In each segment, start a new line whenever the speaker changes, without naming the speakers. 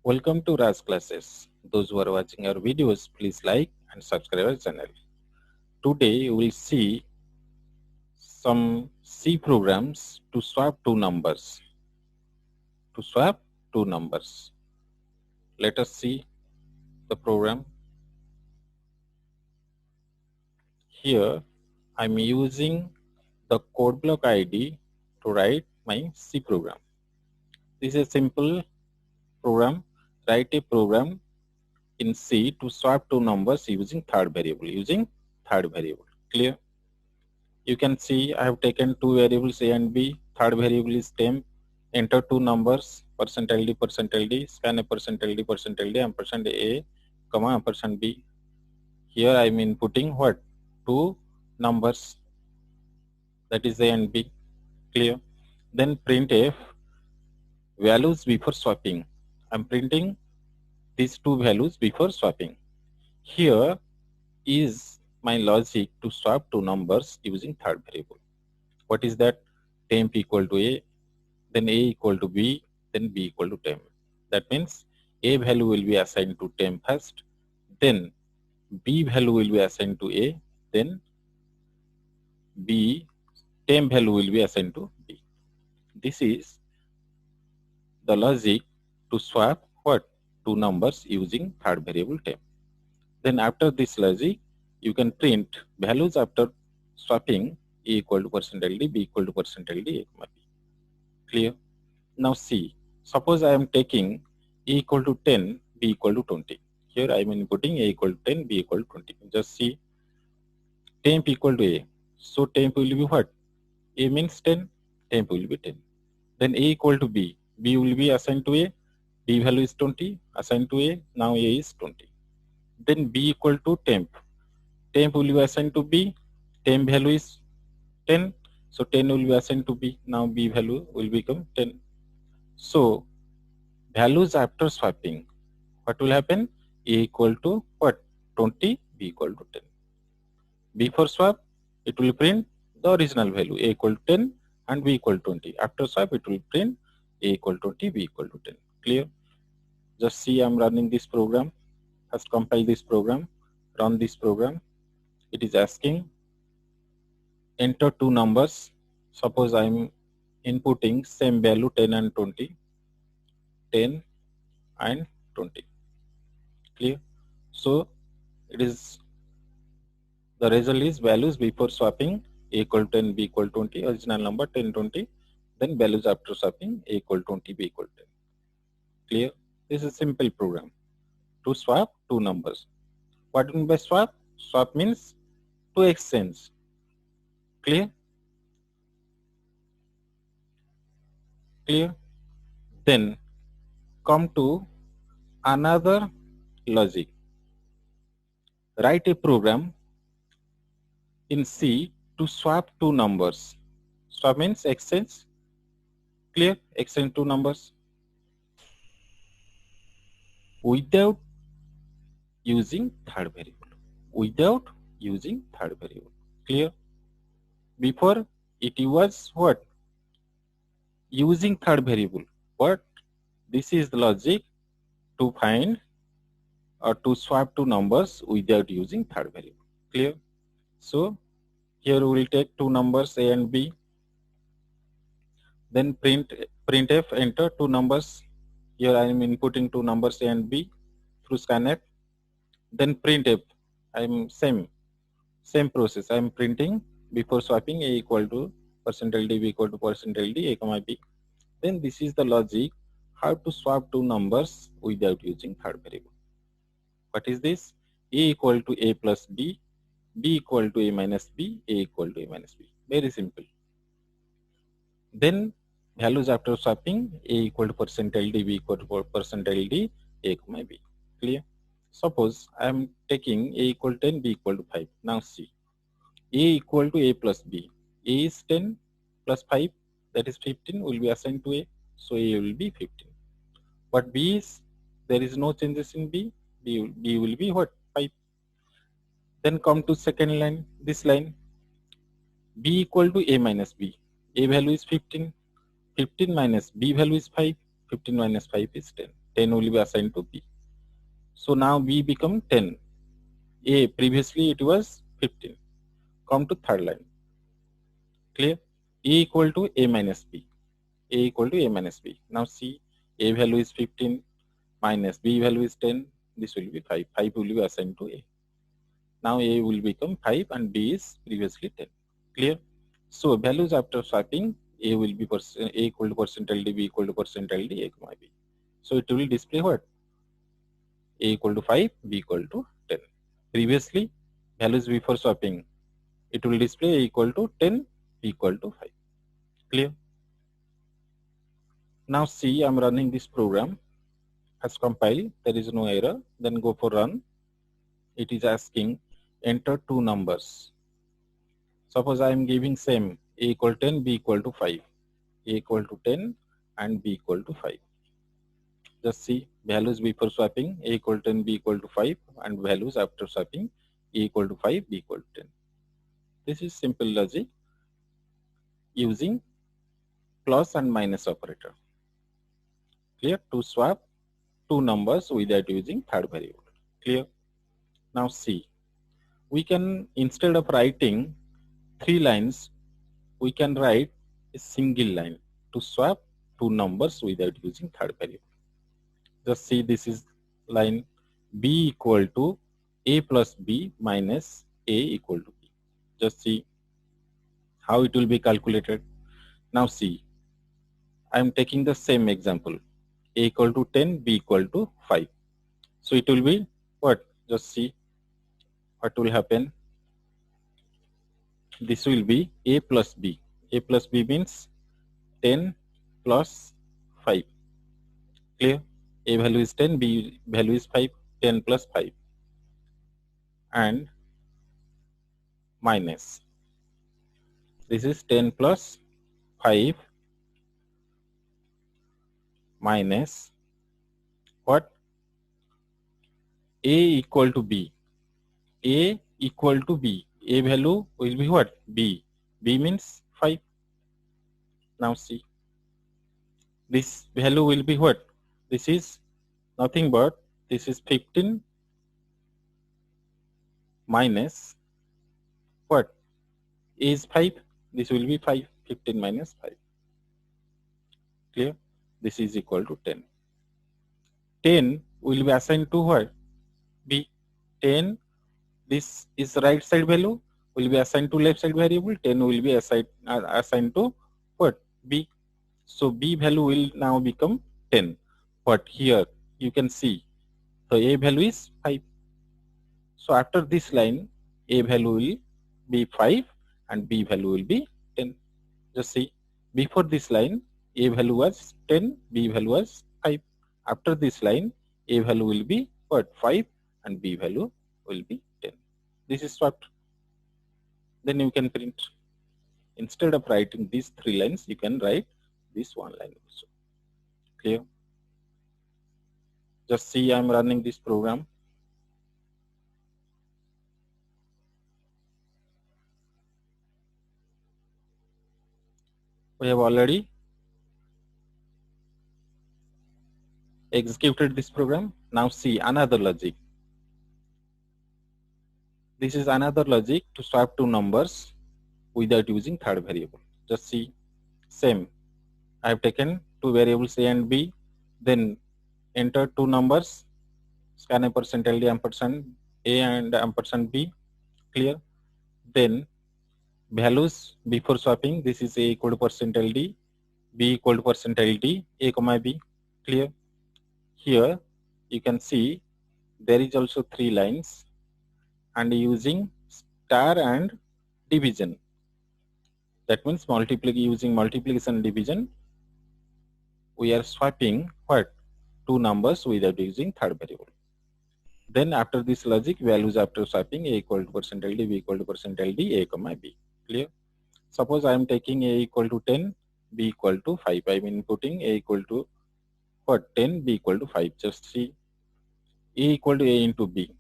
Welcome to Raj classes. Those who are watching our videos, please like and subscribe our channel. Today we will see some C programs to swap two numbers. Let us see the program. Here I am using the code block ID to write my C program. This is a simple program. Write a program in C to swap two numbers using third variable. Clear? You can see I have taken two variables A and B. Third variable is temp. Enter two numbers %LD, scan a %LD, ampersand A, comma ampersand B. Here I am inputting what? Two numbers, that is A and B. Clear? Then printf values before swapping. I am printing these two values before swapping. Here is my logic to swap two numbers using third variable. What is that? Temp equal to A, then A equal to B, then B equal to temp. That means A value will be assigned to temp first, then B value will be assigned to A, then temp value will be assigned to B. This is the logic to swap what? Two numbers using third variable temp. Then after this logic, you can print values after swapping A equal to %LD, B equal to %LD, A comma B. Clear? Now see, suppose I am taking A equal to 10, B equal to 20. Here I am inputting A equal to 10, B equal to 20. Just see, temp equal to A. So temp will be what? A means 10, temp will be 10. Then A equal to B. B will be assigned to A. B value is 20, assigned to A. Now A is 20. Then B equal to temp. Temp will be assigned to B. Temp value is 10. So 10 will be assigned to B. Now B value will become 10. So values after swapping, what will happen? A equal to what? 20, B equal to 10. Before swap, it will print the original value, A equal to 10 and B equal to 20. After swap, it will print A equal to 20, B equal to 10. Clear? Just see, I am running this program. First compile this program, run this program. It is asking, enter two numbers. Suppose I am inputting same value 10 and 20. 10 and 20. Clear? So it is the result is values before swapping A equal to 10, B equal to 20, original number 10, 20, then values after swapping A equal to 20, B equal to 10. Clear? This is a simple program to swap two numbers. What do you mean by swap? Swap means to exchange. Clear? Clear? Then come to another logic. Write a program in C to swap two numbers. Swap means exchange. Clear? Exchange two numbers without using third variable. Clear? Before it was what? Using third variable. But this is the logic to find or to swap two numbers without using third variable. Clear? So here we will take two numbers A and B. Then printf enter two numbers. Here I am inputting two numbers A and B through scanf. Then printf, I am same process. I am printing before swapping A equal to %LD, B equal to %LD, A comma B. Then this is the logic how to swap two numbers without using third variable. What is this? A equal to A plus B, B equal to A minus B, A equal to A minus B. Very simple. Then values after swapping A equal to %LD, B equal to %LD, A comma B. Clear? Suppose I am taking A equal to 10, B equal to 5. Now see, A equal to A plus B. A is 10 plus 5, that is 15, will be assigned to A. So A will be 15. But B is, there is no changes in B. B will be what? 5. Then come to second line, this line. B equal to A minus B. A value is 15. 15 minus B value is 5. 15 minus 5 is 10. 10 will be assigned to B. So now B become 10. A, previously it was 15. Come to third line. Clear? A equal to A minus B. A equal to A minus B. Now see, A value is 15 minus B value is 10. This will be 5. 5 will be assigned to A. Now A will become 5 and B is previously 10. Clear? So values after swapping, A will be A equal to percentile D, B equal to percentile D, A comma B. So it will display what? A equal to 5, B equal to 10. Previously, values before swapping, it will display A equal to 10, B equal to 5. Clear? Now see, I am running this program. As compiled, there is no error. Then go for run. It is asking enter two numbers. Suppose I am giving same A equal to 10, B equal to 5. A equal to 10 and B equal to 5. Just see values before swapping A equal to 10, B equal to 5 and values after swapping A equal to 5, B equal to 10. This is simple logic using plus and minus operator. Clear? To swap two numbers without using third variable. Clear? Now see, we can, instead of writing 3 lines, we can write a single line to swap two numbers without using third variable. Just see, this is line B equal to A plus B minus A equal to B. Just see how it will be calculated. Now see, I am taking the same example. A equal to 10, B equal to 5. So it will be what? Just see what will happen. This will be A plus B. A plus B means 10 plus 5. Clear? A value is 10, B value is 5, 10 plus 5. And minus. This is 10 plus 5 minus what? A equal to B. A equal to B. A value will be what? B. B means 5. Now see. This value will be what? This is nothing but this is 15 minus what? A is 5. This will be 5. 15 minus 5. Clear? This is equal to 10. 10 will be assigned to what? B. 10, this is right side value, will be assigned to left side variable. 10 will be assigned to what? B. So B value will now become 10. But here you can see the A value is 5. So after this line, A value will be 5 and B value will be 10. Just see, before this line, A value was 10, B value was 5. After this line, A value will be what? 5 and B value will be 10. This is swapped. Then you can print. Instead of writing these 3 lines, you can write this 1 line also. Clear? Just see, I am running this program. We have already executed this program. Now see another logic. This is another logic to swap two numbers without using third variable. Just see, same. I have taken two variables A and B, then enter two numbers, scan a percentile D ampersand A and ampersand B. Clear? Then values before swapping, this is A equal to percentile D, B equal to percentile D, A comma B. Clear? Here you can see there is also 3 lines, and using star and division, that means using multiplication and division, we are swapping what? Two numbers without using third variable. Then after this logic, values after swapping, A equal to percentile D, B equal to percentile D, A comma B. Clear? Suppose I am taking A equal to 10, B equal to 5. I am inputting A equal to what? 10, B equal to 5. Just see, A equal to A into B.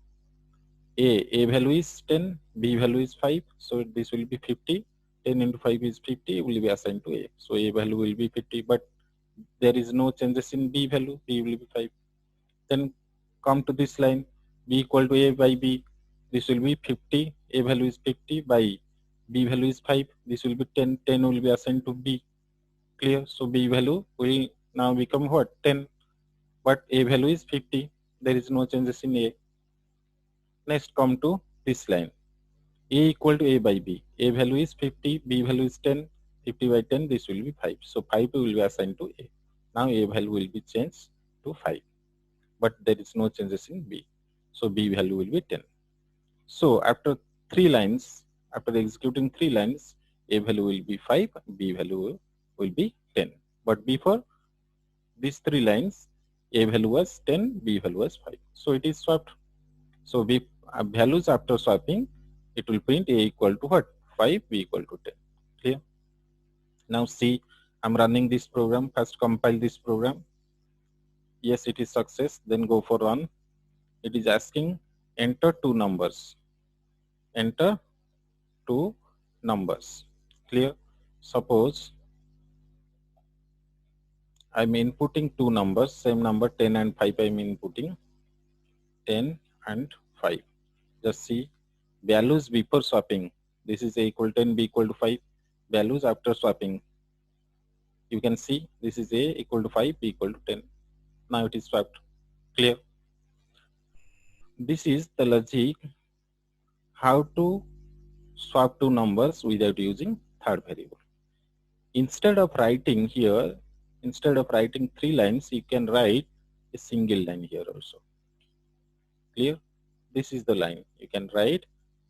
A value is 10, B value is 5, so this will be 50. 10 into 5 is 50, will be assigned to A. So A value will be 50, but there is no changes in B value, B will be 5. Then come to this line, b equal to a by b. This will be 50. A value is 50 by b value is 5. This will be 10. 10 will be assigned to b. Clear? So b value will now become what? 10. But a value is 50. There is no changes in a. Next come to this line. A equal to a by b. A value is 50. B value is 10. 50 by 10. This will be 5. So 5 will be assigned to a. Now a value will be changed to 5. But there is no changes in b. So b value will be 10. So after 3 lines, after executing 3 lines, a value will be 5, b value will be 10. But before these 3 lines, a value was 10, b value was 5. So it is swapped. So b values after swapping, it will print a equal to what? 5, b equal to 10. Clear? Now see, I'm running this program. First compile this program. Yes, it is success. Then go for run. It is asking enter 2 numbers. Enter 2 numbers. Clear? Suppose I'm inputting 2 numbers, same number 10 and 5. I'm inputting 10 and 5. Just see values before swapping. This is a equal to 10, b equal to 5. Values after swapping. You can see this is a equal to 5, b equal to 10. Now it is swapped. Clear? This is the logic how to swap 2 numbers without using third variable. Instead of writing here, instead of writing 3 lines, you can write a single line here also. Clear? This is the line. You can write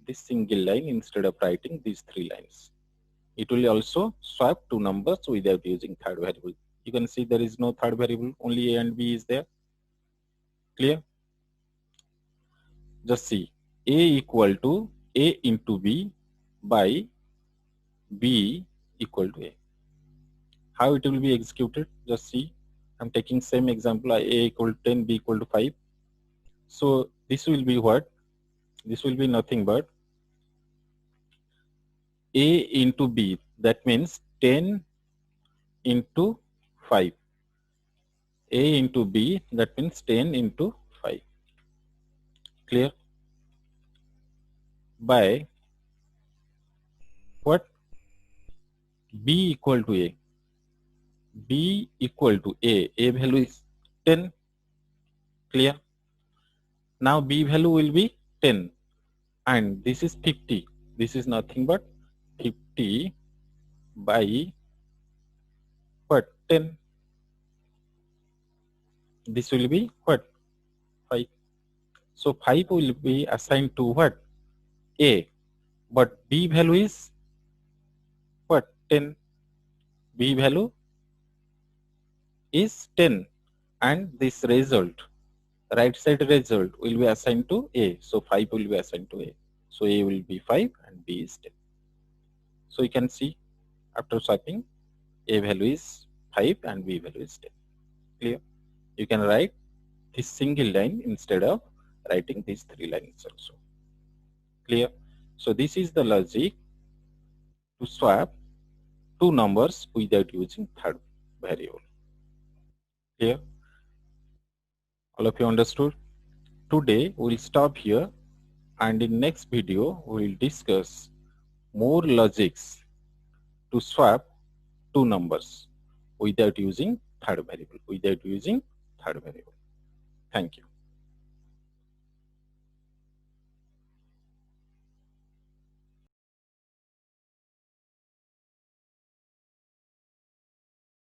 this single line instead of writing these 3 lines. It will also swap 2 numbers without using third variable. You can see there is no third variable, only a and b is there. Clear? Just see, a equal to a into b by b equal to a. How it will be executed? Just see, I'm taking same example, a equal to 10, b equal to 5. So this will be what? This will be nothing but a into b. That means 10 into 5. A into b, that means 10 into 5. Clear? By what? B equal to a. B equal to a. A value is 10. Clear? Now b value will be 10. And this is 50. This is nothing but 50 by what? 10. This will be what? 5. So 5 will be assigned to what? A. But b value is what? 10. B value is 10. And this result, right side result, will be assigned to A. So 5 will be assigned to A. So A will be 5 and B is 10. So you can see after swapping, A value is 5 and B value is 10. Clear? You can write this single line instead of writing these 3 lines also. Clear? So this is the logic to swap 2 numbers without using third variable. Clear? All of you understood? Today we'll stop here, and in next video we'll discuss more logics to swap 2 numbers without using third variable. Thank you.